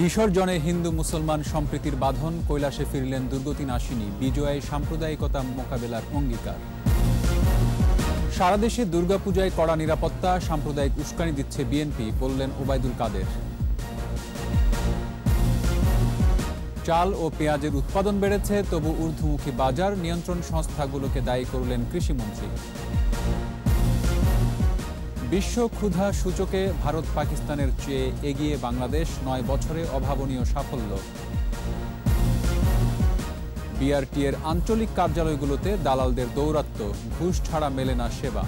বিসর্জনে হিন্দু মুসলমান সম্প্রীতির বাঁধন, কৈলাসে ফিরলেন দুর্গতি নাশিনী, বিজয়ে সাম্প্রদায়িকতা মোকাবেলার অঙ্গীকার। সারা দেশে দুর্গাপূজায় কড়া নিরাপত্তা, সাম্প্রদায়িক উস্কানি দিচ্ছে বিএনপি, বললেন ওবায়দুল কাদের। চাল ও পেঁয়াজের উৎপাদন বেড়েছে, তবু ঊর্ধ্বমুখী বাজার, নিয়ন্ত্রণ সংস্থাগুলোকে দায়ী করলেন কৃষিমন্ত্রী। বিশ্ব ক্ষুধা সূচকে ভারত পাকিস্তানের চেয়ে এগিয়ে বাংলাদেশ, ৯ বছরে অভাবনীয় সাফল্য। বিআরটি-এর আঞ্চলিক কার্যালয়গুলোতে দালালদের দৌরাত্ম্য, ঘুষ ছাড়া মেলে না সেবা।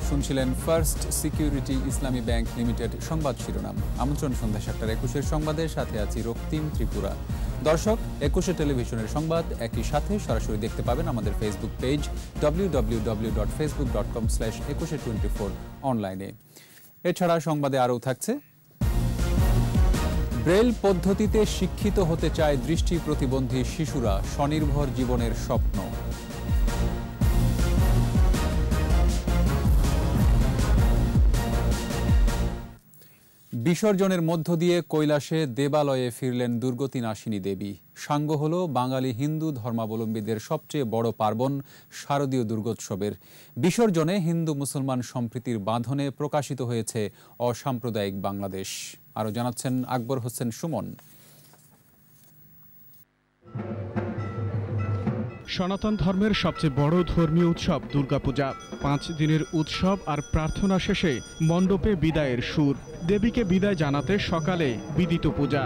শুনছিলেন ফার্স্ট সিকিউরিটি ইসলামী ব্যাংক লিমিটেড সংবাদ শিরোনাম। আমন্ত্রণ সন্ধ্যা ৭:২১ সংবাদের সাথে আছি রক্তিম ত্রিপুরা। দর্শক, ২১ টেলিভিশনের সংবাদ একই সাথে সরাসরি দেখতে পাবেন আমাদের ফেসবুক পেজ www.facebook.com/2124 অনলাইনে। এছাড়া সংবাদে আরও থাকছে, ব্রেল পদ্ধতিতে শিক্ষিত হতে চায় দৃষ্টি প্রতিবন্ধী শিশুরা, স্বনির্ভর জীবনের স্বপ্ন। বিসর্জনের মধ্য দিয়ে কৈলাসে দেবালয়ে ফিরলেন দুর্গতি নাশিনী দেবী। সাঙ্গ হল বাঙালি হিন্দু ধর্মাবলম্বীদের সবচেয়ে বড় পার্বণ শারদীয় দুর্গোৎসবের। বিসর্জনে হিন্দু মুসলমান সম্প্রীতির বাঁধনে প্রকাশিত হয়েছে অসাম্প্রদায়িক বাংলাদেশ। আরও জানাচ্ছেন আকবর হোসেন সুমন। সনাতন ধর্মের সবচেয়ে বড় ধর্মীয় উৎসব দুর্গাপূজা। 5 দিনের উৎসব আর প্রার্থনা শেষে মণ্ডপে বিদায়ের সুর। দেবীকে বিদায় জানাতে সকালে বিদিত পূজা,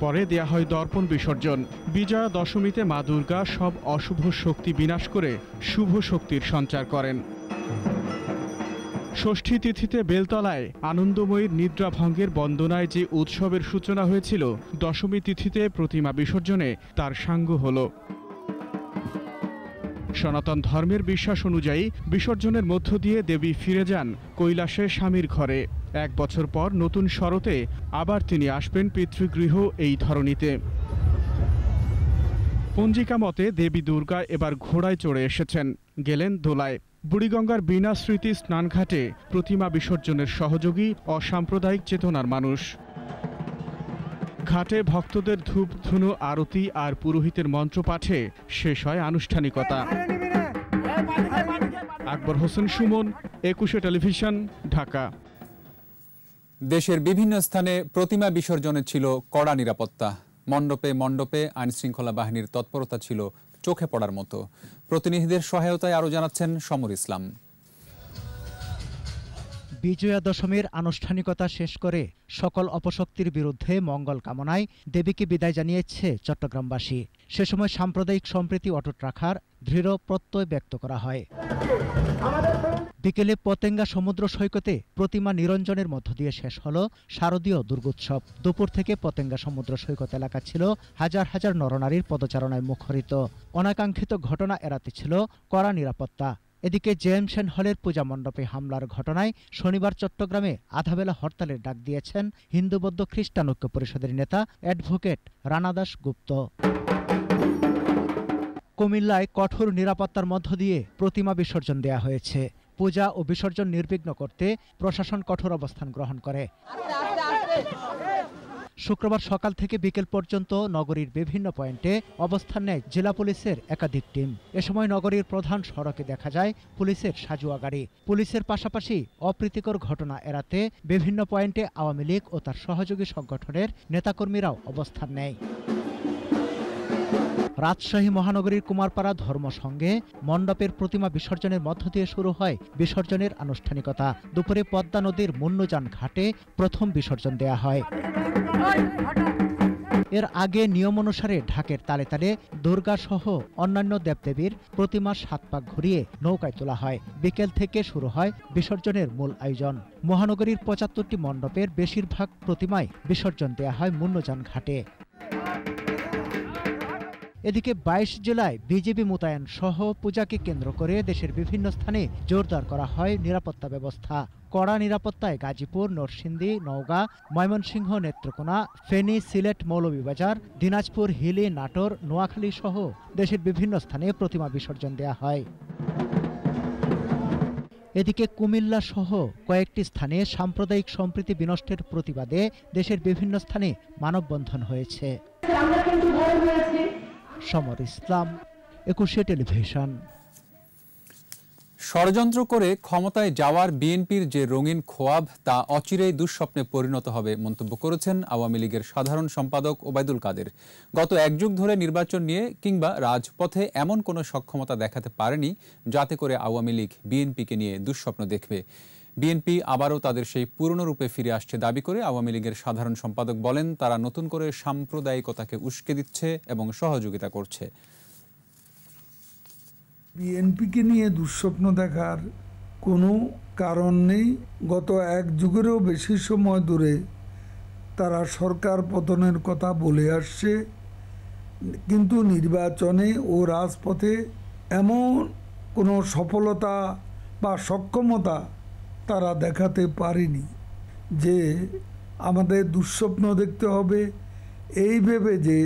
পরে দেয়া হয় দর্পণ বিসর্জন। বিজয়া দশমীতে মা দুর্গা সব অশুভ শক্তি বিনাশ করে শুভ শক্তির সঞ্চার করেন। ষষ্ঠী তিথিতে বেলতলায় আনন্দময়ীর নিদ্রাভঙ্গের বন্দনায় যে উৎসবের সূচনা হয়েছিল, দশমী তিথিতে প্রতিমা বিসর্জনে তার সাঙ্গ হল। সনাতন ধর্মের বিশ্বাস অনুযায়ী বিসর্জনের মধ্য দিয়ে দেবী ফিরে যান কৈলাসে স্বামীর ঘরে। 1 বছর পর নতুন শরতে আবার তিনি আসবেন পিতৃগৃহ এই ধরণীতে। পঞ্জিকা মতে দেবী দুর্গা এবার ঘোড়ায় চড়ে এসেছেন, গেলেন দোলায়। বুড়িগঙ্গার বিনা স্মৃতি স্নানঘাটে প্রতিমা বিসর্জনের সহযোগী অসাম্প্রদায়িক চেতনার মানুষ। ঘাটে ভক্তদের ধূপ ধুনো আরতি আর পুরোহিতের মন্ত্রপাঠে শেষ হয় আনুষ্ঠানিকতা। আকবর হোসেন সুমন, ২১ টেলিভিশন, ঢাকা। দেশের বিভিন্ন স্থানে প্রতিমা বিসর্জনে ছিল কড়া নিরাপত্তা। মণ্ডপে মণ্ডপে আইনশৃঙ্খলা বাহিনীর তৎপরতা ছিল চোখে পড়ার মতো। প্রতিনিধিদের সহায়তায় আরও জানাচ্ছেন সমর ইসলাম। বিজয়া দশমীর আনুষ্ঠানিকতা শেষ করে সকল অপশক্তির বিরুদ্ধে মঙ্গল কামনায় দেবীকে বিদায় জানিয়েছে চট্টগ্রামবাসী। সে সময় সাম্প্রদায়িক সম্প্রীতি অটুট রাখার দৃঢ় প্রত্যয় ব্যক্ত করা হয়। বিকেলে পতেঙ্গা সমুদ্র সৈকতে প্রতিমা নিরঞ্জনের মধ্য দিয়ে শেষ হল শারদীয় দুর্গোৎসব। দুপুর থেকে পতেঙ্গা সমুদ্র সৈকত এলাকা ছিল হাজার হাজার নরনারীর পদচারণায় মুখরিত। অনাকাঙ্ক্ষিত ঘটনা এড়াতে ছিল কড়া নিরাপত্তা। এদিকে জেএমসেন হলের পূজা মণ্ডপে হামলার ঘটনায় শনিবার চট্টগ্রামে আধাবেলা হরতালের ডাক দিয়েছেন হিন্দু বৌদ্ধ খ্রিস্টান ঐক্য পরিষদের নেতা অ্যাডভোকেট রানা দাস গুপ্ত। কুমিল্লায় কঠোর নিরাপত্তার মধ্য দিয়ে প্রতিমা বিসর্জন দেয়া হয়েছে। পূজা ও বিসর্জন নির্বিঘ্ন করতে প্রশাসন কঠোর অবস্থান গ্রহণ করে। শুক্রবার সকাল থেকে বিকেল পর্যন্ত নগরীর বিভিন্ন পয়েন্টে অবস্থান নেয় জেলা পুলিশের একাধিক টিম। এ সময় নগরীর প্রধান সড়কে দেখা যায় পুলিশের সাজুয়া গাড়ি। পুলিশের পাশাপাশি অপ্রীতিকর ঘটনা এড়াতে বিভিন্ন পয়েন্টে আওয়ামী লীগ ও তার সহযোগী সংগঠনের নেতাকর্মীরাও অবস্থান নেয়। রাজশাহী মহানগরীর কুমারপাড়া ধর্মসংঘে মণ্ডপের প্রতিমা বিসর্জনের মধ্য দিয়ে শুরু হয় বিসর্জনের আনুষ্ঠানিকতা। দুপুরে পদ্মা নদীর মুন্নুজান ঘাটে প্রথম বিসর্জন দেয়া হয়। এর আগে নিয়ম অনুসারে ঢাকের তালে তালে দুর্গা সহ অন্যান্য দেবদেবীর প্রতিমা 7 পাক ঘুরিয়ে নৌকায় তোলা হয়। বিকেল থেকে শুরু হয় বিসর্জনের মূল আয়োজন। মহানগরীর 75টি মণ্ডপের বেশিরভাগ প্রতিমায় বিসর্জন দেয়া হয় মুন্নুজান ঘাটে। এদিকে 22 জেলায় বিজিবি মোতায়েন সহ পূজাকে কেন্দ্র করে দেশের বিভিন্ন স্থানে জোরদার করা হয় নিরাপত্তা ব্যবস্থা। কড়া নিরাপত্তায় গাজীপুর, নরসিংদী, নওগাঁ, ময়মনসিংহ, নেত্রকোনা, ফেনী, সিলেট, মৌলভীবাজার, দিনাজপুর, হিলি, নাটোর, নোয়াখালী সহ দেশের বিভিন্ন স্থানে প্রতিমা বিসর্জন দেয়া হয়। এদিকে কুমিল্লা সহ কয়েকটি স্থানে সাম্প্রদায়িক সম্প্রীতি বিনষ্টের প্রতিবাদে দেশের বিভিন্ন স্থানে মানববন্ধন হয়েছে। সমর ইসলাম, 21 টেলিভিশন। ষড়যন্ত্র করে ক্ষমতায় যাওয়ার বিএনপির যে রঙিন খোয়াব তা অচিরেই দুঃস্বপ্নে পরিণত হবে মন্তব্য করেছেন আওয়ামী লীগের সাধারণ সম্পাদক ওবায়দুল কাদের। গত এক যুগ ধরে নির্বাচন নিয়ে কিংবা রাজপথে এমন কোনো সক্ষমতা দেখাতে পারেনি যাতে করে আওয়ামী লীগ বিএনপিকে নিয়ে দুঃস্বপ্ন দেখবে। বিএনপি আবারও তাদের সেই পুরনো রূপে ফিরে আসছে দাবি করে আওয়ামী লীগের সাধারণ সম্পাদক বলেন, তারা নতুন করে সাম্প্রদায়িকতাকে উস্কে দিচ্ছে এবং সহযোগিতা করছে। বিএনপিকে নিয়ে দুঃস্বপ্ন দেখার কোনো কারণ নেই। গত এক যুগেরও বেশি সময় ধরে তারা সরকার পতনের কথা বলে আসছে, কিন্তু নির্বাচনে ও রাজপথে এমন কোনো সফলতা বা সক্ষমতা তারা দেখাতে পারেনি যে আমাদের দুঃস্বপ্ন দেখতে হবে এই ভেবে যে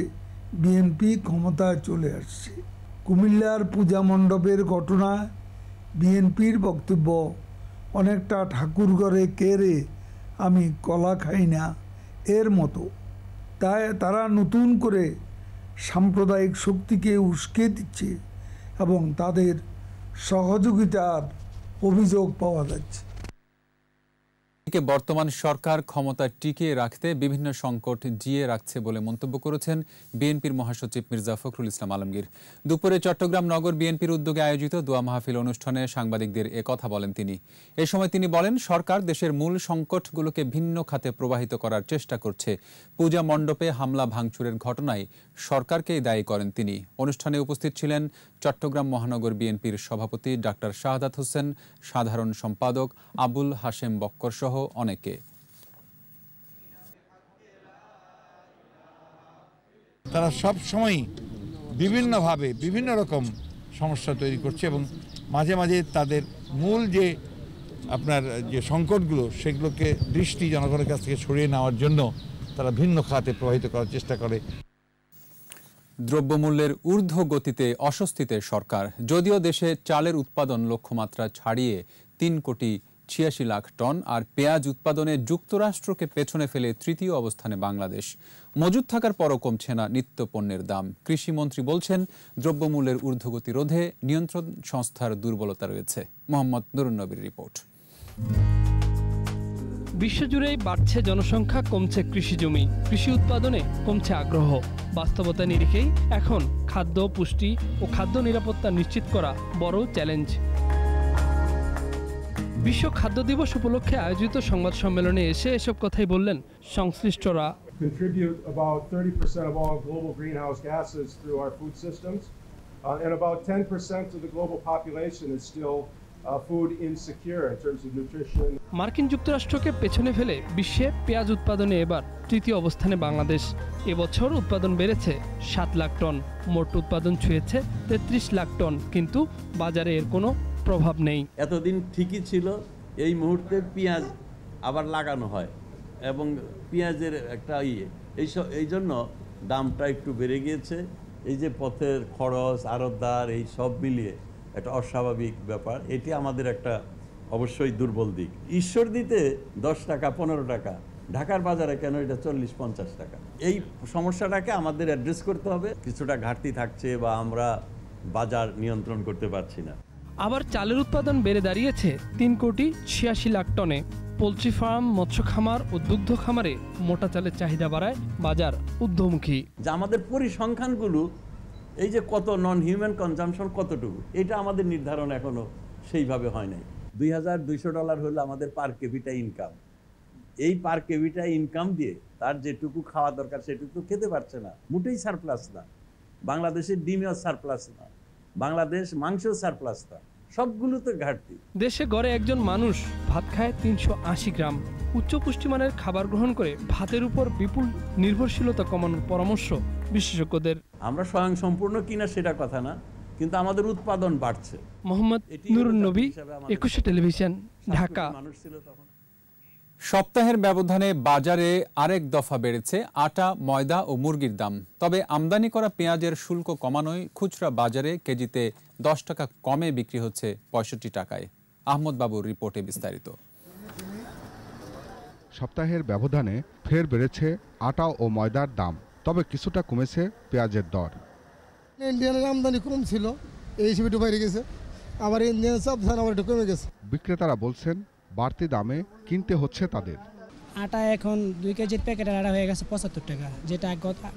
বিএনপি ক্ষমতায় চলে আসছে। কুমিল্লার পূজা মণ্ডপের ঘটনায় বিএনপির বক্তব্য অনেকটা ঠাকুরঘরে কেড়ে আমি কলা খাই না এর মতো। তাই তারা নতুন করে সাম্প্রদায়িক শক্তিকে উস্কে দিচ্ছে এবং তাদের সহযোগিতার অভিযোগ পাওয়া যাচ্ছে। বর্তমান সরকার ক্ষমতা টিকিয়ে রাখতে বিভিন্ন সংকট জিয়ে রাখছে বলে মন্তব্য করেছেন বিএনপির মহাসচিব মির্জা ফখরুল ইসলাম আলমগীর। দুপুরে চট্টগ্রাম নগর বিএনপির উদ্যোগে আয়োজিত দোয়া মাহফিল অনুষ্ঠানে সাংবাদিকদের কথা বলেন তিনি। এ সময় তিনি বলেন, সরকার দেশের মূল সংকটগুলোকে ভিন্ন খাতে প্রবাহিত করার চেষ্টা করছে। পূজা মণ্ডপে হামলা ভাঙচুরের ঘটনায় সরকারকেই দায়ী করেন তিনি। অনুষ্ঠানে উপস্থিত ছিলেন চট্টগ্রাম মহানগর বিএনপির সভাপতি ডাক্তার শাহাদাত হোসেন, সাধারণ সম্পাদক আবুল হাশেম বক্কর সহ অনেকে। তারা সব সময় বিভিন্নভাবে বিভিন্ন রকম সমস্যা তৈরি করছে এবং মাঝে মাঝে তাদের মূল যে আপনার যে সংকটগুলো সেগুলোকে দৃষ্টি জনগণের কাছ থেকে সরিয়ে নেওয়ার জন্য তারা ভিন্ন খাতে প্রবাহিত করার চেষ্টা করে। দ্রব্যমূল্যের ঊর্ধ্ব গতিতে অস্বস্তিতে সরকার। যদিও দেশে চালের উৎপাদন লক্ষ্যমাত্রা ছাড়িয়ে 3,86,00,000 টন আর পেঁয়াজ উৎপাদনে যুক্তরাষ্ট্রকে পেছনে ফেলে তৃতীয় অবস্থানে বাংলাদেশ। মজুদ থাকার পরও কমছে না নিত্য পণ্যের দাম। কৃষিমন্ত্রী বলছেন, দ্রব্যমূল্যের ঊর্ধ্বগতি রোধে নিয়ন্ত্রণ সংস্থার দুর্বলতা রয়েছে। মোহাম্মদ নুরুন নবীর রিপোর্ট। বিশ্বজুড়েই বাড়ছে জনসংখ্যা, কমছে কৃষিজমি, কৃষি উৎপাদনে কমছে আগ্রহ। বাস্তবতা নিরিখেই এখন খাদ্য, পুষ্টি ও খাদ্য নিরাপত্তা নিশ্চিত করা বড় চ্যালেঞ্জ। বিশ্ব খাদ্য দিবস উপলক্ষে আয়োজিত সংবাদ সম্মেলনে এসে এসব কথাই বললেন সংশ্লিষ্টরা। Contribute about 30% of all global greenhouse gases through our food systems, and about 10% of the global population is still food insecure in terms of nutrition. মার্কিন যুক্তরাষ্ট্রকে পেছনে ফেলে বিশ্বে পেঁয়াজ উৎপাদনে এবার তৃতীয় অবস্থানে বাংলাদেশ। এবছর উৎপাদন বেড়েছে 7 লাখ টন, মোট উৎপাদন ছুঁয়েছে 33 লাখ টন, কিন্তু বাজারে এর কোনো প্রভাব নেই। এতদিন ঠিকই ছিল, এই মুহূর্তে পেঁয়াজ আবার লাগানো হয় এবং পেঁয়াজের একটা এই জন্য দামটা একটু বেড়ে গিয়েছে। এই যে পথের খরচ, আড়তদার, এই সব মিলিয়ে একটা অস্বাভাবিক ব্যাপার। এটি আমাদের একটা অবশ্যই দুর্বল দিক। ঈশ্বর দিতে 10 টাকা 15 টাকা, ঢাকার বাজারে কেন এটা 40-50 টাকা? এই সমস্যাটাকে আমাদের অ্যাড্রেস করতে হবে। কিছুটা ঘাটতি থাকছে বা আমরা বাজার নিয়ন্ত্রণ করতে পারছি না। আবার চালের উৎপাদন বেড়ে দাঁড়িয়েছে 3,86,00,000 টনে। পোলট্রি ফার্ম, মৎস্য খামার ও দুগ্ধ খামারে মোটা চালের চাহিদা বাড়ায় বাজার ঊর্ধ্বমুখী। যে আমাদের পরিসংখ্যানগুলো এই যে কত নন হিউম্যান কনজাম্পশন কতটুকু, এটা আমাদের নির্ধারণ এখনো সেইভাবে হয় নাই। $2,200 হলো আমাদের পার ক্যাপিটা ইনকাম। এই পার ক্যাপিটা ইনকাম দিয়ে তার যেটুকু খাওয়া দরকার সেটুকু খেতে পারছে না। মোটেই সারপ্লাস না। বাংলাদেশের ডিমেও সারপ্লাস না, বাংলাদেশ মাংসও সারপ্লাস না, সবগুলোতে ঘাটতি। দেশে গড়ে একজন মানুষ ভাত খায় 380 গ্রাম। উচ্চ পুষ্টিমানের খাবার গ্রহণ করে ভাতের উপর বিপুল নির্ভরশীলতা কমানোর পরামর্শ বিশেষজ্ঞদের। আমরা স্বয়ংসম্পূর্ণ কিনা সেটা কথা না, কিন্তু আমাদের উৎপাদন বাড়ছে। মোহাম্মদ নুরুন নবী, 21 টেলিভিশন, ঢাকা। মানুষ ছিল তখন। সপ্তাহের ব্যবধানে বাজারে আরেক দফা বেড়েছে আটা, ময়দা ও মুরগির দাম। তবে আমদানি করা পেঁয়াজের শুল্ক কমানোয় খুচরা বাজারে কেজিতে 10 টাকা কমে বিক্রি হচ্ছে 65 টাকায়। আহমদ বাবুর রিপোর্টে বিস্তারিত। সপ্তাহের ব্যবধানে ফের বেড়েছে আটা ও ময়দার দাম, তবে কিছুটা কমেছে পেঁয়াজের দর। ইন্ডিয়ানের আমদানি কম ছিল, এই হিসেবে একটু বাইরে গেছে, আবার ইন্ডিয়ানের চাপ আবার একটু কমে গেছে। বিক্রেতারা বলছেন বাড়তি দামে কিনতে হচ্ছে তাদের। আটা এখন 2 কেজির প্যাকেটের আটা হয়ে গেছে 75 টাকা, যেটা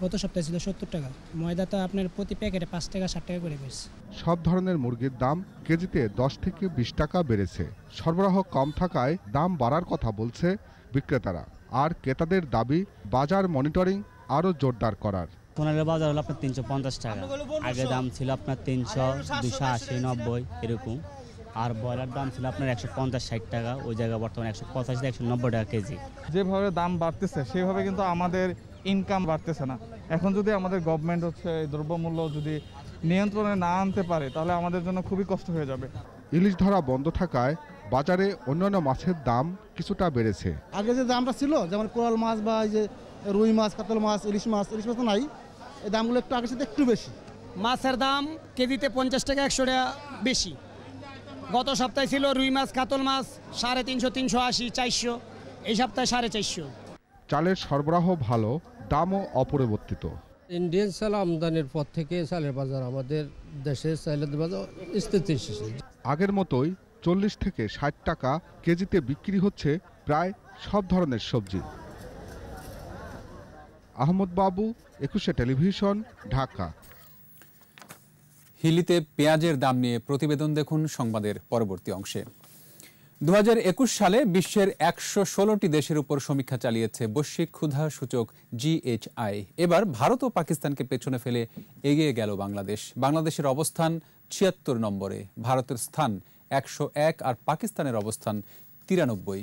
গত সপ্তাহে ছিল 70 টাকা। ময়দা তো আপনার প্রতি প্যাকেটে 5 টাকা 60 টাকা করে বেড়েছে। সব ধরনের মুরগির দাম কেজিতে 10 থেকে 20 টাকা বেড়েছে। সরবরাহ কম থাকায় দাম বাড়ার কথা বলছে বিক্রেতারা, আর ক্রেতাদের দাবি বাজার মনিটরিং আরও জোরদার করার। সোনালির বাজার হলো আপনার 350 টাকা, আগে দাম ছিল আপনার 300, 280, 90 এরকম। আর ব্রয়লার দাম ছিল আপনার 150-60 টাকা, ওই জায়গায় বর্তমানে 185-190 টাকা কেজি। যেভাবে দাম বাড়তেছে সেভাবে কিন্তু আমাদের ইনকাম বাড়তেছে না। এখন যদি আমাদের গভর্নমেন্ট দ্রব্যমূল্য যদি নিয়ন্ত্রণে না আনতে পারে তাহলে আমাদের জন্য খুবই কষ্ট হয়ে যাবে। ইলিশ ধরা বন্ধ থাকায় বাজারে অন্যান্য মাছের দাম কিছুটা বেড়েছে। আগে যে দামটা ছিল, যেমন কোরাল মাছ বা যে রুই মাছ, কাতল মাছ, ইলিশ মাছ তো নাই, এই দামগুলো একটু আগের সাথে একটু বেশি। মাছের দাম কেজিতে 50 টাকা 100 টাকা বেশি। গত সপ্তাহে ছিল রুই মাছ, কাতল মাছ 350, 380, 400, এই সপ্তাহে 450। চালের সরবরাহ ভালো, দামও অপরিবর্তিত। ইন্ডিয়ান চাল আমদানির পর থেকে চালের বাজার আমাদের দেশের চালের বাজার স্থিতিশীল। আগের মতোই 40 থেকে 60 টাকা কেজিতে বিক্রি হচ্ছে প্রায় সব ধরনের সবজি। আহমদ বাবু, 21 টেলিভিশন, ঢাকা। হিলিতে পেঁয়াজের দাম নিয়ে প্রতিবেদন দেখুন সংবাদের পরবর্তী অংশে। 2021 সালে বিশ্বের 116টি দেশের উপর সমীক্ষা চালিয়েছে বৈশ্বিক ক্ষুধা সূচক GHI। এবার ভারত ও পাকিস্তানকে পেছনে ফেলে এগিয়ে গেল বাংলাদেশ। বাংলাদেশের অবস্থান 76 নম্বরে, ভারতের স্থান 101 আর পাকিস্তানের অবস্থান 93।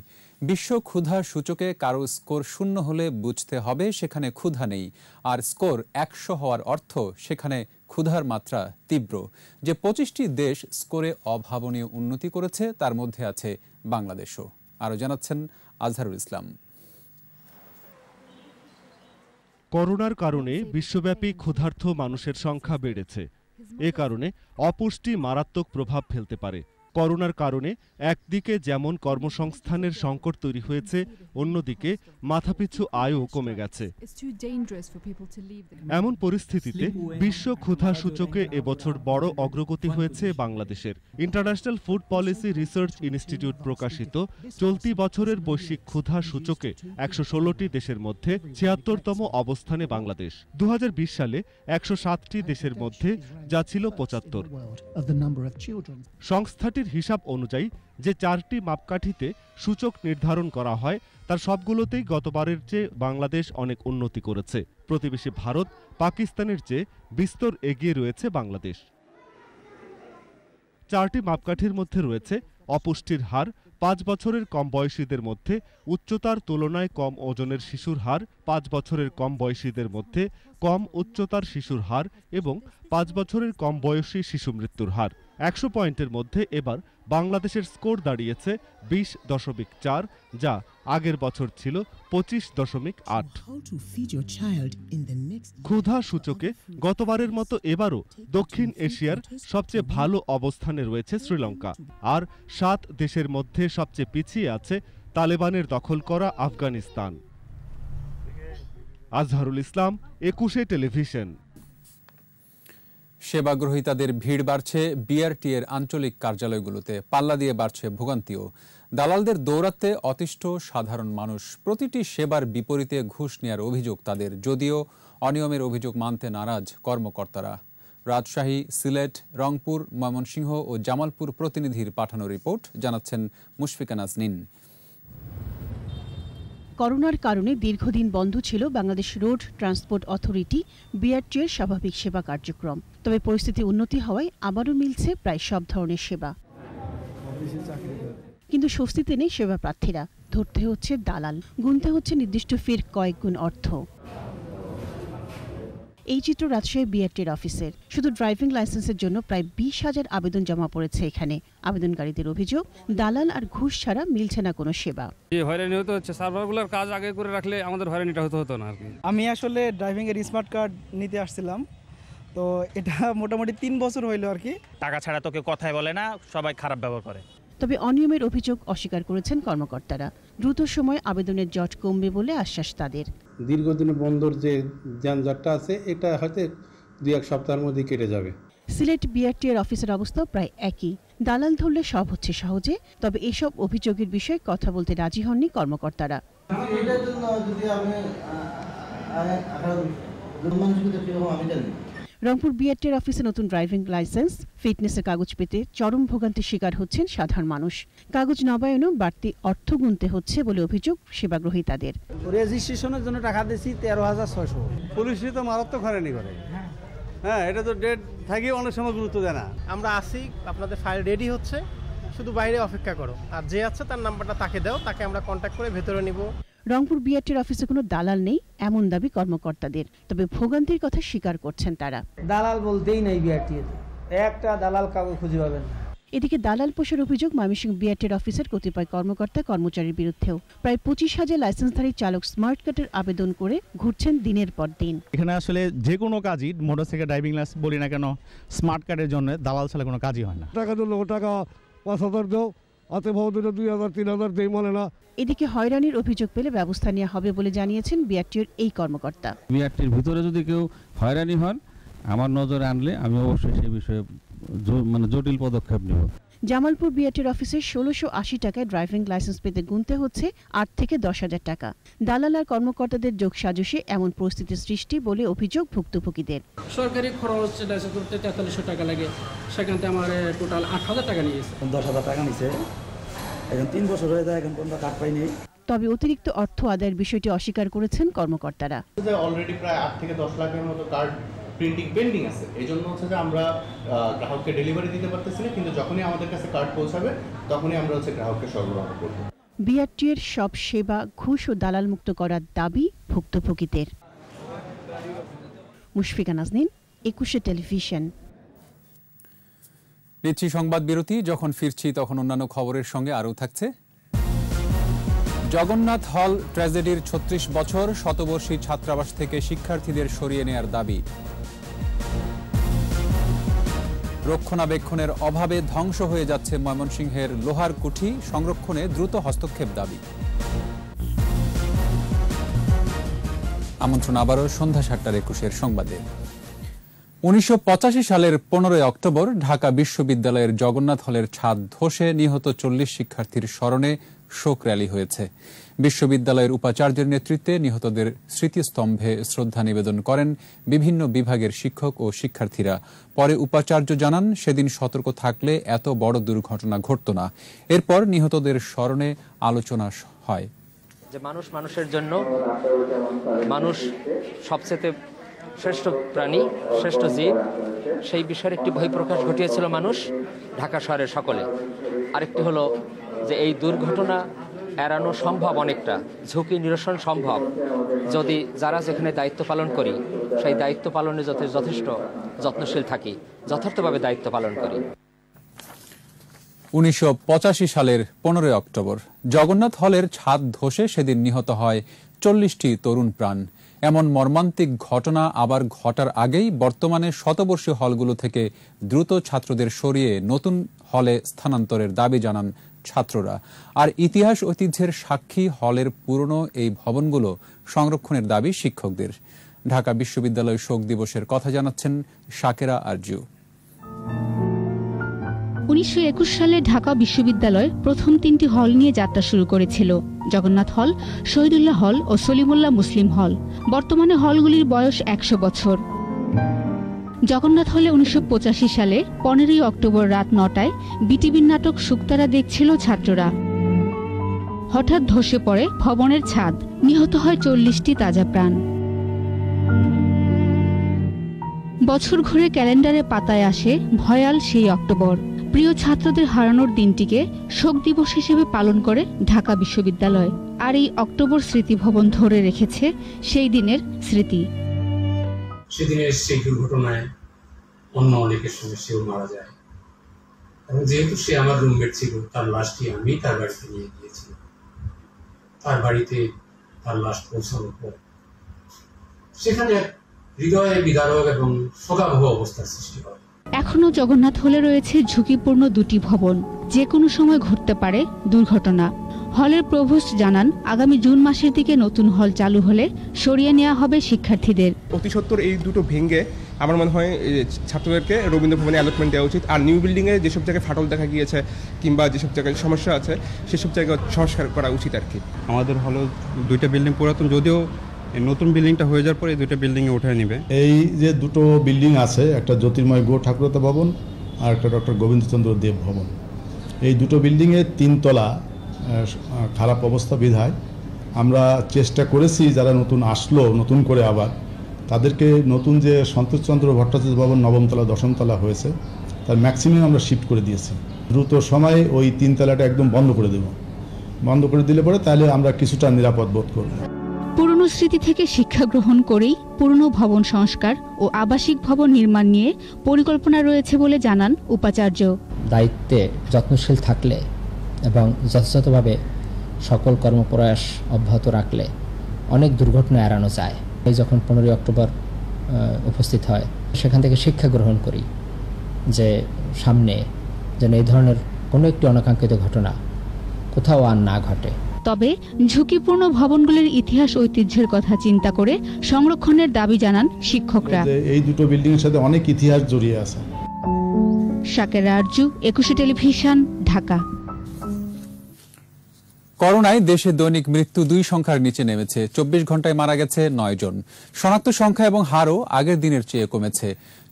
বিশ্ব ক্ষুধা সূচকে কারো স্কোর 0 হলে বুঝতে হবে সেখানে ক্ষুধা নেই, আর স্কোর 100 হওয়ার অর্থ সেখানে ক্ষুধার মাত্রা তীব্র। যে 25টি দেশ স্কোরে অভাবনীয় উন্নতি করেছে তার মধ্যে আছে বাংলাদেশও। আরও জানাচ্ছেন আজহারুল ইসলাম। করোনার কারণে বিশ্বব্যাপী ক্ষুধার্ত মানুষের সংখ্যা বেড়েছে। এ কারণে অপুষ্টি মারাত্মক প্রভাব ফেলতে পারে। করোনার কারণে একদিকে যেমন কর্মসংস্থানের সংকট তৈরি হয়েছে, অন্যদিকে মাথাপিছু আয়ও কমে গেছে। এমন পরিস্থিতিতে বিশ্ব ক্ষুধা সূচকে এবছর বড় অগ্রগতি হয়েছে বাংলাদেশের। International food policy research institute প্রকাশিত চলতি বছরের বৈশ্বিক ক্ষুধা সূচকে 116টি দেশের মধ্যে 76তম অবস্থানে বাংলাদেশ। 2020 সালে 107টি দেশের মধ্যে যা ছিল 75। সংস্থাটির হিসাব অনুযায়ী যে 4টি মাপকাঠিতে সূচক নির্ধারণ করা হয় তার সবগুলোতেই গতবারের চেয়ে বাংলাদেশ অনেক উন্নতি করেছে। প্রতিবেশী ভারত, পাকিস্তানের চেয়ে বিস্তর এগিয়ে রয়েছে বাংলাদেশ। 4টি মাপকাঠির মধ্যে রয়েছে অপুষ্টির হার, 5 বছরের কম বয়সীদের মধ্যে উচ্চতার তুলনায় কম ওজনের শিশুর হার, 5 বছরের কম বয়সীদের মধ্যে কম উচ্চতার শিশুর হার এবং 5 বছরের কম বয়সী শিশু মৃত্যুর হার। 100 পয়েন্টের মধ্যে এবার বাংলাদেশের স্কোর দাঁড়িয়েছে 20.4, যা আগের বছর ছিল 25.8। ক্ষুধা সূচকে গতবারের মতো এবারও দক্ষিণ এশিয়ার সবচেয়ে ভালো অবস্থানে রয়েছে শ্রীলঙ্কা, আর 7 দেশের মধ্যে সবচেয়ে পিছিয়ে আছে তালেবানের দখল করা আফগানিস্তান। আজহারুল ইসলাম, 21 টেলিভিশন। সেবাগ্রহীতাদের ভিড় বাড়ছে বিআরটি এর আঞ্চলিক কার্যালয়গুলোতে, পাল্লা দিয়ে বাড়ছে ভোগান্তিও। দালালদের দৌরাত্মে অতিষ্ঠ সাধারণ মানুষ। প্রতিটি সেবার বিপরীতে ঘুষ নেওয়ার অভিযোগ তাদের, যদিও অনিয়মের অভিযোগ মানতে নারাজ কর্মকর্তারা। রাজশাহী, সিলেট, রংপুর, ময়মনসিংহ ও জামালপুর প্রতিনিধির পাঠানো রিপোর্ট, জানাচ্ছেন মুশফিকা নাজনীন। করোনার কারণে দীর্ঘদিন বন্ধ ছিল Bangladesh road transport authority BRT এর স্বাভাবিক সেবা কার্যক্রম। তবে পরিস্থিতি উন্নতি হওয়ায় আবারও মিলছে প্রায় সব ধরনের সেবা। কিন্তু স্বস্তিতে নেই সেবা প্রার্থীরা। ধরতে হচ্ছে দালাল, গুনতে হচ্ছে নির্দিষ্ট ফির কয়েক গুণ অর্থ। এই চিত্র রাজশাহী বিআরটির অফিসের। শুধু ড্রাইভিং লাইসেন্সের জন্য প্রায় 20,000 আবেদন জমা পড়েছে এখানে। আবেদনকারীদের অভিযোগ, দালাল আর ঘুষ ছাড়া মিলছে না কোনো সেবা। হয়রানি হতে হচ্ছে, সার্ভারগুলোর কাজ আগে করে রাখলে আমাদের হয়রানিটা হতো না আর কি। আমি আসলে ড্রাইভিং এর স্মার্ট কার্ড নিতে আসছিলাম, তো এটা মোটামুটি 3 বছর হইলো আর কি। টাকা ছাড়া তো কেউ কথাই বলে না, সবাই খারাপ ব্যবহার করে। তবে অনিয়মের অভিযোগ অস্বীকার করেছেন কর্মকর্তারা। দ্রুত সময় আবেদনের জট কমবে বলে আশ্বাস তাদের। দীর্ঘদিনের বন্দর যে যানজটটা আছে, এটা হয়তো 2-1 সপ্তাহের মধ্যে কেটে যাবে। সিলেট বিআরটি এর অফিসের অবস্থা প্রায় একই। দালাল ধরলে সব হচ্ছে সহজে, তবে এসব অভিযোগের বিষয়ে কথা বলতে রাজি হননি কর্মকর্তারা। রংপুর বিআরটির অফিসে নতুন ড্রাইভিং লাইসেন্স, ফিটনেসের কাগজ পেতে চরম ভোগান্তির শিকার হচ্ছেন সাধারণ মানুষ। কাগজ নবায়নেও বাড়তি অর্থ গুনতে হচ্ছে বলে অভিযোগ সেবাগ্রহীতাদের। রেজিস্ট্রেশনের জন্য টাকা দিয়েছি 13,600। পুলিশই তো মারাত্মক হয়রানি করে। হ্যাঁ, এটা তো ডেট থাকিও অনেক সময় গুরুত্ব দেয় না। আমরা আসি, আপনাদের ফাইল রেডি হচ্ছে, শুধু বাইরে অপেক্ষা করো, আর যে আছে তার নাম্বারটা তাকে দাও, তাকে আমরা কন্ট্যাক্ট করে ভেতরে নিব। রংপুর বিআরটির অফিসে কোনো দালাল নেই এমন দাবি কর্মকর্তাদের, তবে ভোগান্তির কথা স্বীকার করছেন তারা। দালাল বলতেই নাই বিআরটিতে, একটা দালাল কাউকে খুঁজে পাবেন না। এদিকে দালাল পোষার অভিযোগ ময়মনসিংহ বিআরটির অফিসের কতিপয় কর্মকর্তা কর্মচারীর বিরুদ্ধেও। প্রায় 25,000 লাইসেন্সধারী চালক স্মার্ট কার্ডের আবেদন করে ঘুরছেন দিনের পর দিন। এখানে আসলে যে কোনো কাজই, মোটরসাইকেল ড্রাইভিং লাইসেন্স বলি না কেন, স্মার্ট কার্ডের জন্য দালাল ছাড়া কোনো কাজই হয় না। টাকা দিল, টাকা 5,000 দাও, হাতে ভাও দিলে 2,000 3,000 দেই মানে না। এদিকে হয়রানির অভিযোগ পেলে ব্যবস্থা নেওয়া হবে বলে জানিয়েছেন বিআরটির এই কর্মকর্তা। বিআরটির ভিতরে যদি কেউ হয়রানি হন, আমার নজরে আনলে আমি অবশ্যই সেই বিষয়ে জটিল পদক্ষেপ নেব। জামালপুর বিআরটির অফিসে 1,680 টাকায় ড্রাইভিং লাইসেন্স পেতে গুনতে হচ্ছে 8 থেকে 10,000 টাকা। দালাল আর কর্মকর্তাদের যোগসাজশে এমন পরিস্থিতি সৃষ্টি বলে অভিযোগ ভুক্তভোগীদের। সরকারি খরচ লাইসেন্স করতে 4300 টাকা লাগে, সেখানে আমার টোটাল 8,000 টাকা নিয়েছে। 10,000 টাকা নিয়েছে, এখন 3 বছর হয়ে যায়, এখন পর্যন্ত কার্ড পাইনি। তবে অতিরিক্ত অর্থ আদায়ের বিষয়টি অস্বীকার করেছেন কর্মকর্তারা। অলরেডি প্রায় 8 থেকে 10 লাখের মতো কার্ড প্রিন্টিং পেন্ডিং আছে। এই জন্য হচ্ছে যে আমরা গ্রাহককে ডেলিভারি দিতে পারতেছি না, কিন্তু যখনই আমাদের কাছে কার্ড পৌঁছাবে তখনই আমরা হচ্ছে গ্রাহককে সরবরাহ করব। বিআরটির সব সেবা ঘুষ ও দালাল মুক্ত করার দাবি ভুক্তভোগীদের। মুশফিকা নাজনীন, 21 টেলিভিশন। নিচ্ছি সংবাদ বিরতি। যখন ফিরছি তখন অন্যান্য খবরের সঙ্গে আরও থাকছে। জগন্নাথ হল ট্র্যাজেডির 36 বছর, শতবর্ষী ছাত্রাবাস থেকে শিক্ষার্থীদের সরিয়ে নেয়ার দাবি। রক্ষণাবেক্ষণের অভাবে ধ্বংস হয়ে যাচ্ছে ময়মনসিংহের লোহার কুঠি, সংরক্ষণে দ্রুত হস্তক্ষেপ দাবি। আমন্ত্রণ আবারও সন্ধ্যা 7:21 সংবাদে। 1985 সালের 15 অক্টোবর ঢাকা বিশ্ববিদ্যালয়ের জগন্নাথ হলের ছাদ ধসে নিহত 40 শিক্ষার্থীর স্মরণে শোক র্যালি হয়েছে। বিশ্ববিদ্যালয়ের উপাচার্যের নেতৃত্বে নিহতদের স্মৃতিস্তম্ভে শ্রদ্ধা নিবেদন করেন বিভিন্ন বিভাগের শিক্ষক ও শিক্ষার্থীরা। পরে উপাচার্য জানান, সেদিন সতর্ক থাকলে এত বড় দুর্ঘটনা ঘটত না। এরপর নিহতদের স্মরণে আলোচনা হয়। যে মানুষের জন্য, মানুষ সবচেয়ে শ্রেষ্ঠ প্রাণী, শ্রেষ্ঠ জীব, সেই বিষয়ের একটি বহিঃপ্রকাশ ঘটিয়েছিল মানুষ, ঢাকা শহরের সকলে। আরেকটি হলো যে এই দুর্ঘটনা এড়ানো সম্ভব, অনেকটা ঝুঁকি নিরসন সম্ভব যদি যারা যেখানে দায়িত্ব পালন করি সেই দায়িত্ব পালনে যথেষ্ট যত্নশীল থাকি, যথার্থভাবে দায়িত্ব পালন করি। 1985 সালের 15 অক্টোবর জগন্নাথ হলের ছাদ ধসে সেদিন নিহত হয় 40টি তরুণ প্রাণ। এমন মর্মান্তিক ঘটনা আবার ঘটার আগেই বর্তমানে শতবর্ষী হলগুলো থেকে দ্রুত ছাত্রদের সরিয়ে নতুন হলে স্থানান্তরের দাবি জানান ছাত্ররা। আর ইতিহাস ঐতিহ্যের সাক্ষী হলের পুরনো এই ভবনগুলো সংরক্ষণের দাবি শিক্ষকদের। ঢাকা বিশ্ববিদ্যালয় শোক দিবসের কথা জানাচ্ছেন শাকেরা আরজু। 1921 সালে ঢাকা বিশ্ববিদ্যালয় প্রথম 3টি হল নিয়ে যাত্রা শুরু করেছিল। জগন্নাথ হল, শহীদুল্লাহ হল ও সলিমুল্লাহ মুসলিম হল। বর্তমানে হলগুলির বয়স 100 বছর। জগন্নাথ হলে 1985 সালে 15 অক্টোবর রাত 9টায় বিটিভির নাটক শুকতারা দেখছিল ছাত্ররা। হঠাৎ ধসে পড়ে ভবনের ছাদ, নিহত হয় 40টি তাজা প্রাণ। বছর ঘুরে ক্যালেন্ডারে পাতায় আসে ভয়াল সেই অক্টোবর। প্রিয় ছাত্রদের হারানোর দিনটিকে শোক দিবস হিসেবে পালন করে ঢাকা বিশ্ববিদ্যালয়। আর এই অক্টোবর স্মৃতি ভবন ধরে রেখেছে সেই দিনের স্মৃতি। সেদিনের সেই দুর্ঘটনায় অন্য অনেকের সঙ্গে সেও মারা যায়। এবং যেহেতু সে আমার রুমমেট ছিল, তার লাশটি আমি তার বাড়িতে নিয়ে গিয়েছিলাম। তার বাড়িতে তার লাশ পৌঁছানোর পর সেখানে এক হৃদয়ে বিদারক এবং শোকাবহ অবস্থার সৃষ্টি হয়। এখনো জগন্নাথ হলে রয়েছে ঝুঁকিপূর্ণ দুটি ভবন, যে কোনো সময় ঘটতে পারে দুর্ঘটনা। হলের প্রভোস্ট জানান, আগামী জুন মাসের দিকে নতুন হল চালু হলে সরিয়ে নেওয়া হবে শিক্ষার্থীদের। অতি সত্বর এই দুটো ভেঙে আমার মনে হয় ছাত্রদেরকে রবীন্দ্র ভবনে অ্যালটমেন্ট দেওয়া উচিত। আর নিউ বিল্ডিংয়ে যেসব জায়গায় ফাটল দেখা গিয়েছে কিংবা যেসব জায়গায় সমস্যা আছে সেসব জায়গায় সংস্কার করা উচিত আর কি। আমাদের হলো দুইটা বিল্ডিং পুরাতন, যদিও নতুন বিল্ডিংটা হয়ে যাওয়ার পরে এই দুইটা বিল্ডিংয়ে উঠে নেবে। এই যে দুটো বিল্ডিং আছে, একটা জ্যোতির্ময় গো ঠাকুরতা ভবন আর একটা ডক্টর গোবিন্দচন্দ্র দেব ভবন, এই দুটো বিল্ডিংয়ে 3 তলা খারাপ অবস্থা বিধায় আমরা চেষ্টা করেছি যারা নতুন আসলো নতুন করে আবার তাদেরকে নতুন যে সন্তোষচন্দ্র ভট্টাচার্য ভবন 9ম তলা 10ম তলা হয়েছে তার ম্যাক্সিমাম আমরা শিফট করে দিয়েছি। দ্রুত সময়ে ওই 3 তলাটা একদম বন্ধ করে দেব। বন্ধ করে দিলে পরে তাহলে আমরা কিছুটা নিরাপদ বোধ করব। পুরনো স্মৃতি থেকে শিক্ষা গ্রহণ করেই পুরনো ভবন সংস্কার ও আবাসিক ভবন নির্মাণ নিয়ে পরিকল্পনা রয়েছে বলে জানান উপাচার্য। দায়িত্বে যত্নশীল থাকলে এবং যথাযথভাবে সকল কর্মপ্রয়াস অব্যাহত রাখলে অনেক দুর্ঘটনা এড়ানো যায়। এই যখন 15 অক্টোবর উপস্থিত হয় সেখান থেকে শিক্ষা গ্রহণ করি যে সামনে যেন এই ধরনের কোনো একটি অনাকাঙ্ক্ষিত ঘটনা কোথাও আর না ঘটে। তবে ঝুঁকিপূর্ণ ভবনগুলির ইতিহাস ঐতিহ্যের কথা চিন্তা করে সংরক্ষণের দাবি জানান শিক্ষকরা। এই দুটো বিল্ডিং এর সাথে অনেক ইতিহাস জড়িয়ে আছে। শাকেরা আরজু, 21 টেলিভিশন, ঢাকা। করোনায় দেশে দৈনিক মৃত্যু 2 সংখ্যার নিচে নেমেছে। 24 ঘন্টায় মারা গেছে 9 জন। শনাক্ত সংখ্যা এবং হারও আগের দিনের চেয়ে কমেছে।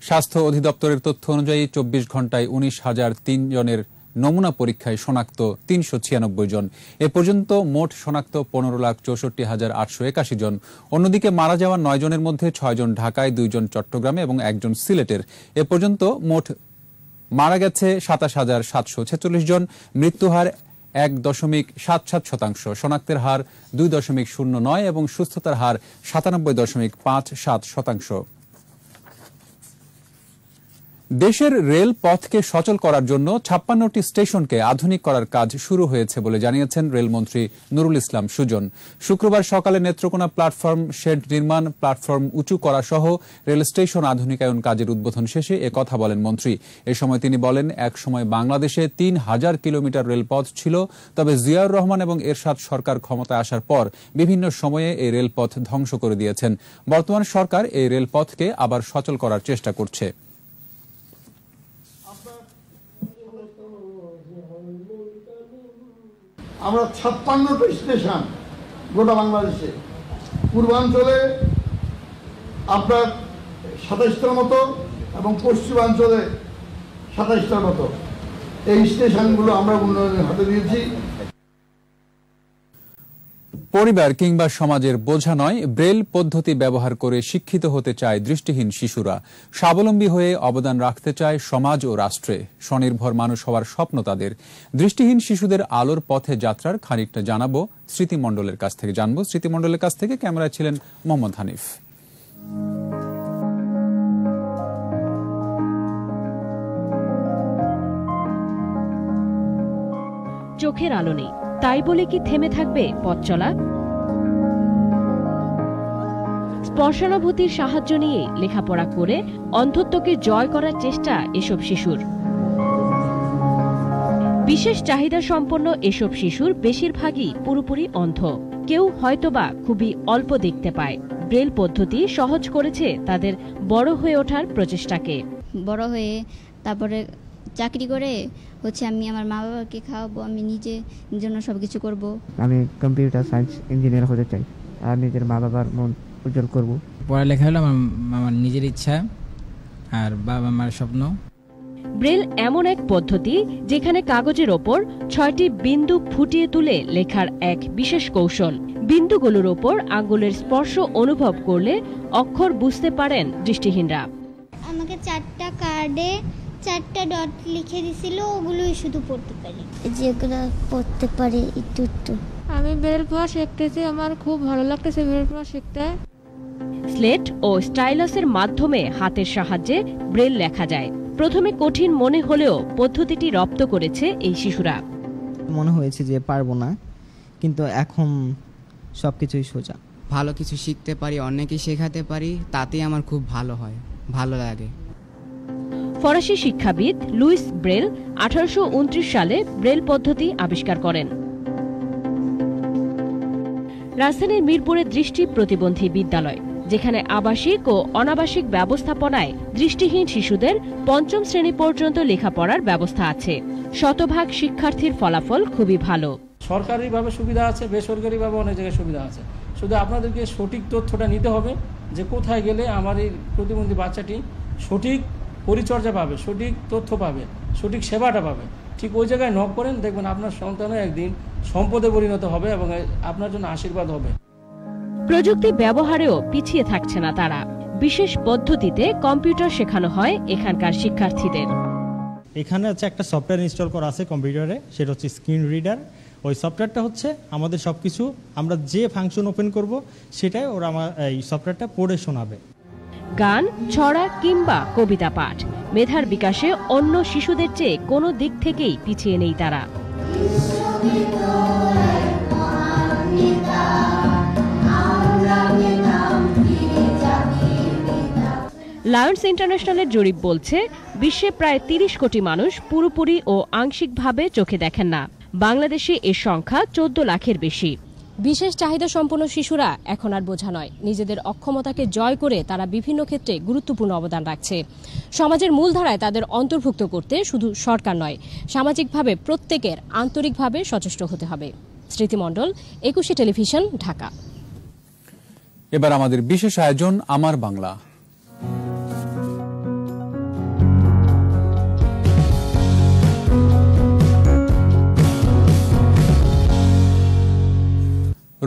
স্বাস্থ্য অধিদপ্তরের তথ্য অনুযায়ী 24 ঘন্টায় 19,003 জনের নমুনা পরীক্ষায় শনাক্ত 396 জন। এ পর্যন্ত মোট শনাক্ত 15,64,881 জন। অন্যদিকে মারা যাওয়া 9 জনের মধ্যে 6 জন ঢাকায়, 2 জন চট্টগ্রামে এবং 1 জন সিলেটের। এ পর্যন্ত মোট মারা গেছে 27,746 জন। মৃত্যুহার 1.77%, শনাক্তের হার 2.09 এবং সুস্থতার হার 97.57%। দেশের রেল পথকে সচল করার জন্য 56টি স্টেশনকে আধুনিক করার কাজ শুরু হয়েছে বলে জানিয়েছেন রেলমন্ত্রী নুরুল ইসলাম সুজন। শুক্রবার সকালে নেত্রকোনা প্ল্যাটফর্ম শেড নির্মাণ, প্ল্যাটফর্ম উঁচু করা সহ রেল স্টেশন আধুনিকায়ন কাজের উদ্বোধন শেষে কথা বলেন মন্ত্রী। এ সময় তিনি বলেন, এক সময় বাংলাদেশে 3000 কিলোমিটার রেলপথ ছিল, তবে জিয়াউর রহমান এবং এরশাদ সরকার ক্ষমতায় আসার পর বিভিন্ন সময়ে এই রেলপথ ধ্বংস করে দিয়েছেন। বর্তমান সরকার এই রেলপথকে আবার সচল করার চেষ্টা করছে। আমরা 56টা স্টেশন গোটা বাংলাদেশে, পূর্বাঞ্চলে আপনার 27টার মতো এবং পশ্চিমাঞ্চলে 27টার মতো এই স্টেশনগুলো আমরা উন্নয়নের হাতে দিয়েছি। পরিবার কিংবা সমাজের বোঝা নয়, ব্রেল পদ্ধতি ব্যবহার করে শিক্ষিত হতে চায় দৃষ্টিহীন শিশুরা। স্বাবলম্বী হয়ে অবদান রাখতে চায় সমাজ ও রাষ্ট্রে। স্বনির্ভর মানুষ হওয়ার স্বপ্ন তাদের। দৃষ্টিহীন শিশুদের আলোর পথে যাত্রার খানিকটা জানাবো স্মৃতিমণ্ডলের কাছ থেকে। স্মৃতিমণ্ডলের কাছ থেকে। ক্যামেরায় ছিলেন মোহাম্মদ হানিফ। চোখের আলো নেই, তাই বলে কি থেমে থাকবে পথ চলা? স্পর্শানুভূতির সাহায্য নিয়ে লেখাপড়া করে অন্ধত্বকে জয় করার চেষ্টা এসব শিশুর। বিশেষ চাহিদা সম্পন্ন এসব শিশুর বেশিরভাগই পুরোপুরি অন্ধ। কেউ হয়তোবা খুবই অল্প দেখতে পায়। ব্রেল পদ্ধতি সহজ করেছে তাদের বড় হয়ে ওঠার প্রচেষ্টাকে। বড় হয়ে তারপরে চাকরি করে আমি আমার মা বাবাকে খাওয়াবো, আমি নিজের জন্য সবকিছু করব। আমি কম্পিউটার সায়েন্স ইঞ্জিনিয়ার হতে চাই আর নিজের মা বাবার মন উজ্জ্বল করব। পড়ালেখা হলো আমার নিজের ইচ্ছা আর বাবা মার স্বপ্ন। ব্রেল এমন এক পদ্ধতি যেখানে কাগজের ওপর 6টি বিন্দু ফুটিয়ে তুলে লেখার এক বিশেষ কৌশল। বিন্দুগুলোর ওপর আঙ্গুলের স্পর্শ অনুভব করলে অক্ষর বুঝতে পারেন দৃষ্টিহীনরা। আমাকে 4টা কার্ডে 4টা ডট লিখে দিছিল, ওগুলোই শুধু পড়তে পারি, যেগুলো পড়তে পারি একটু একটু। আমি ব্রেল পড়া শিখতেছি, আমার খুব ভালো লাগতেছে ব্রেল পড়া শিখতে। স্লেট ও স্টাইলাসের মাধ্যমে হাতের সাহায্যে ব্রেল লেখা যায়। প্রথমে কঠিন মনে হলেও পদ্ধতিটি রপ্ত করেছে এই শিশুরা। মনে হয়েছে যে পারবো না, কিন্তু এখন সবকিছুই সোজা। ভালো কিছু শিখতে পারি, অনেকে শেখাতে পারি, তাতেই আমার খুব ভালো হয়, ভালো লাগে। ফরাসি শিক্ষাবিদ লুইস ব্রেল 1829 সালে ব্রেল পদ্ধতি আবিষ্কার করেন। রাজধানীর মিরপুরে দৃষ্টি প্রতিবন্ধী বিদ্যালয়, যেখানে আবাসিক ও অনাবাসিক ব্যবস্থাপনায় দৃষ্টিহীন শিশুদের 5ম শ্রেণী পর্যন্ত লেখাপড়ার ব্যবস্থা আছে। শতভাগ শিক্ষার্থীর ফলাফল খুবই ভালো। সরকারিভাবে সুবিধা আছে, বেসরকারিভাবে অনেক জায়গায় সুবিধা আছে। শুধু আপনাদেরকে সঠিক তথ্যটা নিতে হবে যে কোথায় গেলে আমার এই প্রতিবন্ধী বাচ্চাটি সঠিক পরিচর্যা পাবে, সঠিক তথ্য পাবে, সঠিক সেবাটা পাবে। ঠিক ওই জায়গায় নক করেন, দেখবেন আপনার সন্তানও একদিন সম্পদে পরিণত হবে এবং আপনার জন্য আশীর্বাদ হবে। প্রযুক্তি ব্যবহারেও পিছিয়ে থাকছে না তারা। বিশেষ পদ্ধতিতে কম্পিউটার শেখানো হয় এখানকার শিক্ষার্থীদের। এখানে হচ্ছে একটা সফটওয়্যার ইনস্টল করা আছে কম্পিউটারে, সেটা হচ্ছে স্ক্রিন রিডার। ওই সফটওয়্যারটা হচ্ছে আমাদের সবকিছু, আমরা যে ফাংশন ওপেন করব সেটাই ওরা আমার এই সফটওয়্যারটা পড়ে শোনাবে। গান, ছড়া কিংবা কবিতা পাঠ, মেধার বিকাশে অন্য শিশুদের চেয়ে কোনো দিক থেকেই পিছিয়ে নেই তারা। লায়ন্স ইন্টারন্যাশনালের জরিপ বলছে বিশ্বে প্রায় 30 কোটি মানুষ পুরোপুরি ও আংশিকভাবে চোখে দেখেন না। বাংলাদেশে এর সংখ্যা 14 লাখের বেশি। বিশেষ চাহিদা সম্পন্ন শিশুরা এখন আর বোঝা নয়, নিজেদের অক্ষমতাকে জয় করে তারা বিভিন্ন ক্ষেত্রে গুরুত্বপূর্ণ অবদান রাখছে। সমাজের মূলধারায় তাদের অন্তর্ভুক্ত করতে শুধু সরকার নয়, সামাজিকভাবে প্রত্যেকের আন্তরিকভাবে সচেষ্ট হতে হবে। স্মৃতিমণ্ডল, 21 টেলিভিশন, ঢাকা। এবার আমাদের বিশেষ আয়োজন আমার বাংলা।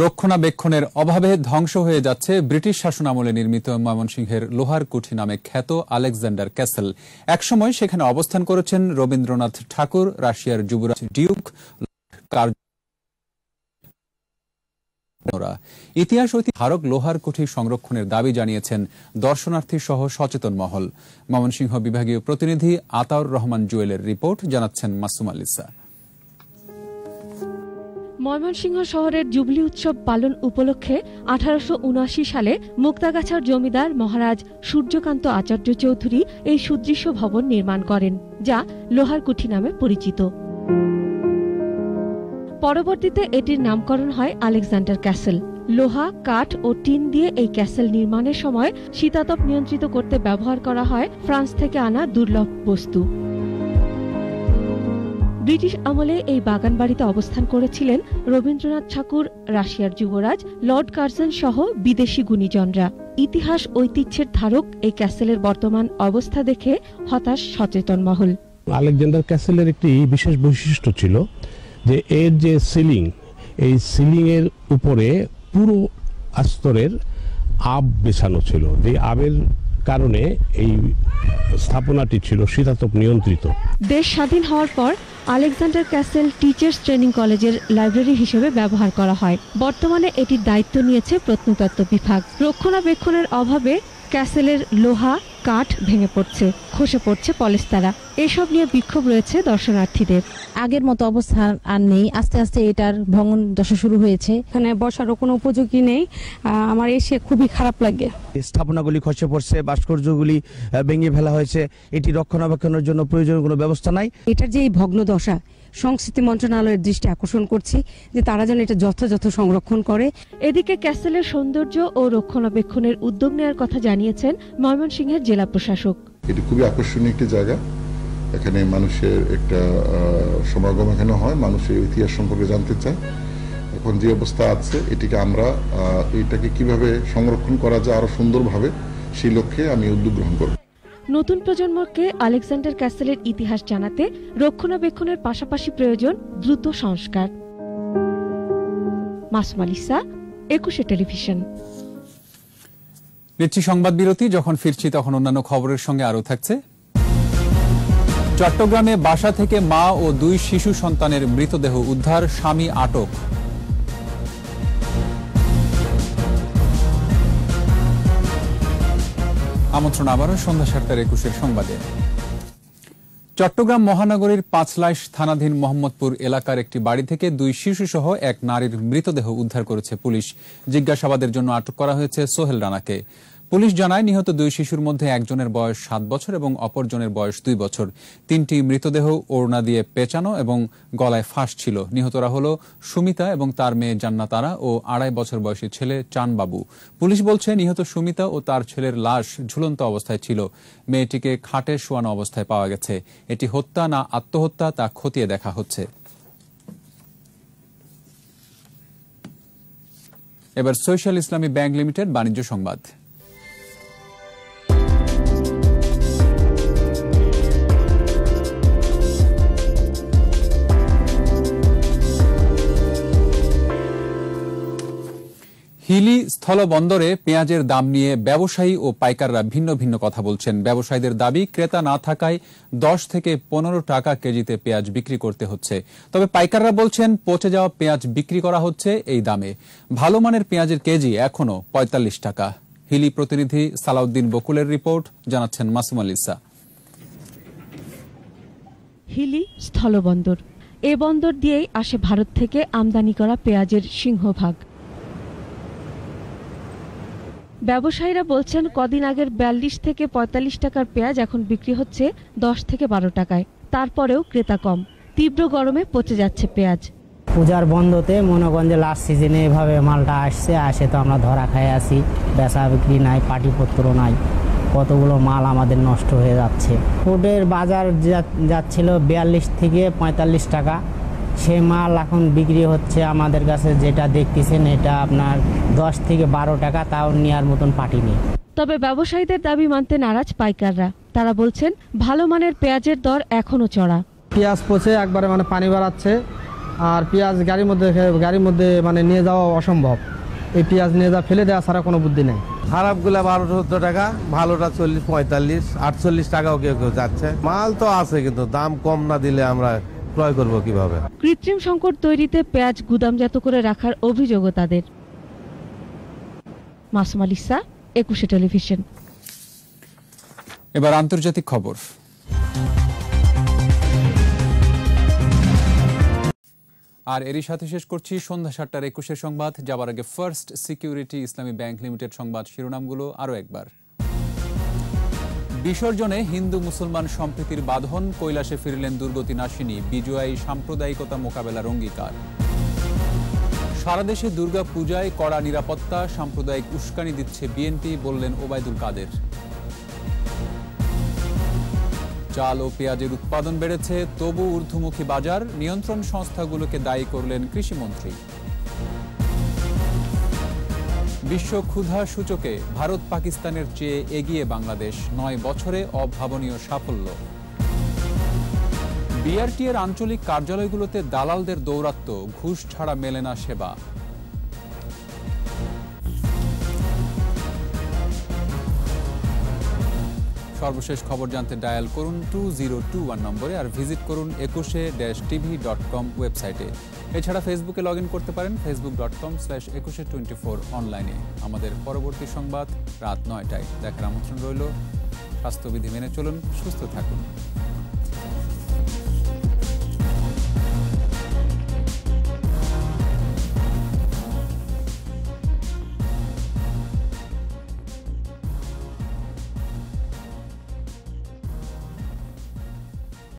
রক্ষণাবেক্ষণের অভাবে ধ্বংস হয়ে যাচ্ছে ব্রিটিশ শাসনামলে নির্মিত ময়মনসিংহের লোহার কুঠি নামে খ্যাত আলেকজান্ডার ক্যাসেল। একসময় সেখানে অবস্থান করেছেন রবীন্দ্রনাথ ঠাকুর, রাশিয়ার যুবরাজ ডিউক। ইতিহাস ঐতিহাসিক লোহার কুঠি সংরক্ষণের দাবি জানিয়েছেন দর্শনার্থী সহ সচেতন মহল। ময়মনসিংহ বিভাগীয় প্রতিনিধি আতাউর রহমান জুয়েলের রিপোর্ট, জানাচ্ছেন মাসুম আলিসা। ময়মনসিংহ শহরের জুবলি উৎসব পালন উপলক্ষে 1879 সালে মুক্তাগাছার জমিদার মহারাজ সূর্যকান্ত আচার্য চৌধুরী এই সুদৃশ্য ভবন নির্মাণ করেন, যা লোহার কুঠি নামে পরিচিত। পরবর্তীতে এটির নামকরণ হয় আলেকজান্ডার ক্যাসেল। লোহা, কাঠ ও টিন দিয়ে এই ক্যাসেল নির্মাণের সময় শীতাতপ নিয়ন্ত্রিত করতে ব্যবহার করা হয় ফ্রান্স থেকে আনা দুর্লভ বস্তু। ব্রিটিশ আমলে এই বাগান বাড়িতে অবস্থান করেছিলেন রবীন্দ্রনাথ ঠাকুর, রাশিয়ার যুবরাজ লর্ড কার্জন সহ বিদেশি গুণীজনরা। ইতিহাস ঐতিহ্যের ধারক এই ক্যাসেলের বর্তমান অবস্থা দেখে হতাশ সচেতন মহল। আলেকজান্ডার ক্যাসেলের একটি বিশেষ বৈশিষ্ট্য ছিল যে এর যে সিলিং, এই সিলিং এর উপরে পুরো আস্তরের আব বেছানো ছিল। যে আবের কারণে এই স্থাপনাটি ছিল শীতাতপ নিয়ন্ত্রিত। দেশ স্বাধীন হওয়ার পর আলেকজান্ডার ক্যাসেল টিচার্স ট্রেনিং কলেজের লাইব্রেরি হিসেবে ব্যবহার করা হয়। বর্তমানে এটির দায়িত্ব নিয়েছে প্রত্নতত্ত্ব বিভাগ। রক্ষণাবেক্ষণের অভাবে ক্যাসেলের লোহা, কাঠ ভেঙে পড়ছে, খসে পড়ছে পলেস্তারা। এসব নিয়ে বিক্ষোভ রয়েছে দর্শনার্থীদের। আগের মতো অবস্থা আর নেই, আস্তে আস্তে এটার ভঙ্গন দশা শুরু হয়েছে। এখানে বসারও কোনো উপযোগী নেই, আমার এসে খুবই খারাপ লাগে। স্থাপনাগুলি খসে পড়ছে, ভাস্কর্যগুলি ভেঙে ফেলা হয়েছে। এটি রক্ষণাবেক্ষণের জন্য প্রয়োজনীয় কোনো ব্যবস্থা নাই। এটার যে এই ভগ্ন দশা, সংস্কৃতি মন্ত্রণালয়ের দৃষ্টি আকর্ষণ করছি যে তারা যেন এটা যথাযথ সংরক্ষণ করে। এদিকে ক্যাসেলের সৌন্দর্য ও রক্ষণাবেক্ষণের উদ্যোগ নেওয়ার কথা জানিয়েছেন ময়মনসিংহের জেলা প্রশাসক। এটি খুবই আকর্ষণীয় একটি জায়গা। এখানে মানুষের একটা সমাগম এখানে হয়, মানুষের ইতিহাস সম্পর্কে জানতে চায়। এখন যে অবস্থা আছে, এটিকে আমরা এটাকে কিভাবে সংরক্ষণ করা যায় আরো সুন্দরভাবে, সেই লক্ষ্যে আমি উদ্যোগ গ্রহণ করব। নতুন প্রজন্মকে আলেকজান্ডার ক্যাসেলের ইতিহাস জানাতে রক্ষণাবেক্ষণের পাশাপাশি প্রয়োজন দ্রুত সংস্কার। মাসুম আলিসা, 21 টেলিভিশন। নিচ্ছি সংবাদ বিরতি, যখন ফিরছি তখন অন্যান্য খবরের সঙ্গে আরও থাকছে। চট্টগ্রামে বাসা থেকে মা ও 2 শিশু সন্তানের মৃতদেহ উদ্ধার, স্বামী আটক। আমন্ত্রণ আবারও সন্ধ্যা 7:21 সংবাদে। চট্টগ্রাম মহানগরীর পাঁচলাইশ থানাধীন মোহাম্মদপুর এলাকার একটি বাড়ি থেকে 2 শিশুসহ এক নারীর মৃতদেহ উদ্ধার করেছে পুলিশ। জিজ্ঞাসাবাদের জন্য আটক করা হয়েছে সোহেল রানাকে। পুলিশ জানায়, নিহত 2 শিশুর মধ্যে একজনের বয়স 7 বছর এবং অপরজনের বয়স 2 বছর। 3টি মৃতদেহ ওড়না দিয়ে পেঁচানো এবং গলায় ফাঁস ছিল। নিহতরা হল সুমিতা এবং তার মেয়ে জান্নাত আরা ও 2.5 বছর বয়সী ছেলে চানবাবু। পুলিশ বলছে, নিহত সুমিতা ও তার ছেলের লাশ ঝুলন্ত অবস্থায় ছিল। মেয়েটিকে খাটে শোয়ানো অবস্থায় পাওয়া গেছে। এটি হত্যা না আত্মহত্যা তা খতিয়ে দেখা হচ্ছে। এবার সোশ্যাল ইসলামী ব্যাংক লিমিটেড বাণিজ্য সংবাদ। হিলি স্থলবন্দরে পেঁয়াজের দাম নিয়ে ব্যবসায়ী ও পাইকাররা ভিন্ন ভিন্ন কথা বলছেন। ব্যবসায়ীদের দাবি, ক্রেতা না থাকায় 10 থেকে 15 টাকা কেজিতে পেঁয়াজ বিক্রি করতে হচ্ছে। তবে পাইকাররা বলছেন, পচে যাওয়া পেঁয়াজ বিক্রি করা হচ্ছে এই দামে। ভালো মানের পেঁয়াজের কেজি এখনো 45 টাকা। হিলি প্রতিনিধি সালাউদ্দিন বকুলের রিপোর্ট, জানাচ্ছেন মাসুম আলিসা। হিলি স্থলবন্দর, এ বন্দর দিয়েই আসে ভারত থেকে আমদানি করা পেঁয়াজের সিংহভাগ। ব্যবসায়ীরা বলছেন, কদিন আগের 42 থেকে 45 টাকার পেঁয়াজ এখন বিক্রি হচ্ছে 10 থেকে 12 টাকায়। তারপরেও ক্রেতা কম। তীব্র গরমে পচে যাচ্ছে পেঁয়াজ। পূজার বন্ধতে মনে করেন যে লাস্ট সিজনে এভাবে মালটা আসে তো আমরা ধরা খাই আসি। বেচা বিক্রি নাই, পাটিপত্র নাই, কতগুলো মাল আমাদের নষ্ট হয়ে যাচ্ছে। ফুডের বাজার যাচ্ছিল 42 থেকে 45 টাকা। সে মাল এখন বিক্রি হচ্ছে আমাদের কাছে যেটা দেখতেছেন, এটা আপনার 10 থেকে 12 টাকা, তাও নেওয়ার মতন পাটি নেই। তবে ব্যবসায়ীদের দাবি মানতে নারাজ পাইকাররা। তারা বলছেন, ভালো মানের পেঁয়াজের দর এখনো চড়া। পেঁয়াজ পচে একবারে পানি বাড়াচ্ছে, আর পেঁয়াজ গাড়ির মধ্যে নিয়ে যাওয়া অসম্ভব। এই পেঁয়াজ নিয়ে যা ফেলে দেওয়া ছাড়া কোনো বুদ্ধি নেই। খারাপগুলা 12-14 টাকা, ভালোটা 40, 45, 48 টাকাও কেউ কেউ যাচ্ছে। মাল তো আছে, কিন্তু দাম কম না দিলে আমরা ক্রয় করব কিভাবে? কৃত্রিম সংকট তৈরিতে পেঁয়াজ গুদামজাত করে রাখার অভিযোগও তাদের। মাসুম আলিসা, 21 টেলিভিশন। এবার আন্তর্জাতিক খবর। আর এরই সাথে শেষ করছি সন্ধ্যা 7:21 সংবাদ। যাবার আগে ফার্স্ট সিকিউরিটি ইসলামী ব্যাংক লিমিটেড সংবাদ শিরোনামগুলো আরও একবার। বিসর্জনে হিন্দু মুসলমান সম্প্রীতির বাঁধন, কৈলাসে ফিরলেন দুর্গতি নাশিনী, বিজয়ী সাম্প্রদায়িকতা মোকাবেলার অঙ্গীকার। সারা দেশে দুর্গা পূজায় কড়া নিরাপত্তা, সাম্প্রদায়িক উস্কানি দিচ্ছে বিএনপি, বললেন ওবায়দুল কাদের। চাল ও পেঁয়াজের উৎপাদন বেড়েছে, তবু ঊর্ধ্বমুখী বাজার, নিয়ন্ত্রণ সংস্থাগুলোকে দায়ী করলেন কৃষিমন্ত্রী। বিশ্ব ক্ষুধা সূচকে ভারত পাকিস্তানের চেয়ে এগিয়ে বাংলাদেশ, 9 বছরে অভাবনীয় সাফল্য। বিআরটি এর আঞ্চলিক কার্যালয়গুলোতে দালালদের দৌরাত্ম্য, ঘুষ ছাড়া মেলে না সেবা। সর্বশেষ খবর জানতে ডায়াল করুন 2021 নম্বরে, আর ভিজিট করুন 21-tv.com ওয়েবসাইটে। এছাড়া ফেসবুকে লগ ইন করতে পারেন facebook.com/2124 অনলাইনে। আমাদের পরবর্তী সংবাদ রাত 9টায় দেখার আমন্ত্রণ রইল। স্বাস্থ্যবিধি মেনে চলুন, সুস্থ থাকুন।